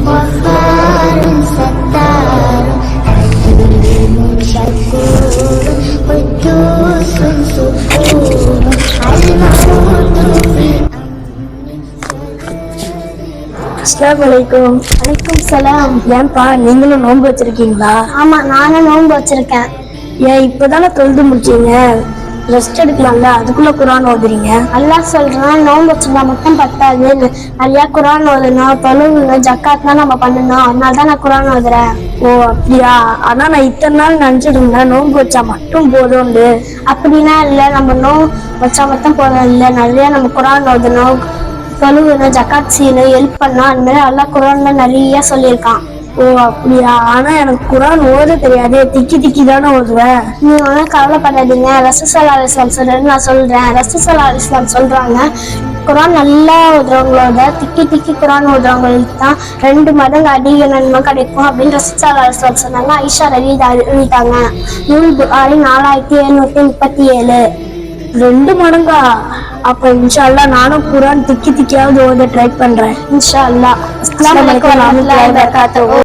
غفار ستار حكيم شكور قدوس سكون الموت في அஸ்ஸலாமு அலைக்கும். வலைக்கும் சலாம். ஏன்பா நீங்களும் நோன்பு வச்சிருக்கீங்களா? ஆமா, நானும் நோன்பு வச்சிருக்கேன். ஏன் இப்பதானே தொழுது முடிச்சீங்க, ரெஸ்ட் எடுக்கலாம்ல, அதுக்குள்ள குர்ஆன் ஓதுறீங்க? அல்லாஹ் சொல்றான், நோன்பு வச்சிருந்தா மட்டும் பத்தாது, நிறைய குர்ஆன் ஓதணும், தொழுவுங்க, ஜக்காத்லாம் நம்ம பண்ணணும். அதனால தான் நான் குர்ஆன் ஓதுறேன். ஓ அப்படியா? ஆனா நான் இத்தனை நாள் நினைச்சிட்டு இருந்தேன் நோன்பு வச்சா மட்டும் போதும்னு. அப்படின்னா இல்லை, நம்ம நோன்பு வச்சா மட்டும் போதும் இல்லை, நிறைய நம்ம குர்ஆன் ஓதணும், தொழுகணும், ஜக்காத் செய்யணும், ஹெல்ப் பண்ணணும். அந்த மாதிரி அல்லாஹ் குர்ஆன்ல நிறைய சொல்லியிருக்கான். ஓ அப்படியா? ஆனா எனக்கு குர்ஆன் ஓத தெரியாது, திக்கி திக்கி தானே ஓதுவேன். நீங்க ஒன்றும் கவலைப்படாதீங்க, ரசூல் ஸல்லல்லாஹு அலைஹி வஸல்லம் சொல்றது நான் சொல்றேன். ரசூல் ஸல்லல்லாஹு அலைஹி வஸல்லம் சொல்றாங்க, குர்ஆன் நல்லா ஓதுறவங்களோட திக்கி திக்கி குர்ஆன் ஓதுறவங்களுக்கு தான் 2 மடங்கு அதிக நன்மை கிடைக்கும் அப்படின்னு ரசூல் ஸல்லல்லாஹு அலைஹி வஸல்லம் சொன்னாங்க. ஆயிஷா எழுதிட்டாங்க. நூல் புகாரி 4737. 2 மடங்கா? அப்ப இன்ஷா அல்லாஹ் நானும் குர்ஆன் திக்கி திக்கியாவது ஓத ட்ரை பண்றேன் இன்ஷா அல்லாஹ். அஸ்ஸலாமு அலைக்கும் வரஹ்மத்துல்லாஹி வபரகாத்துஹு.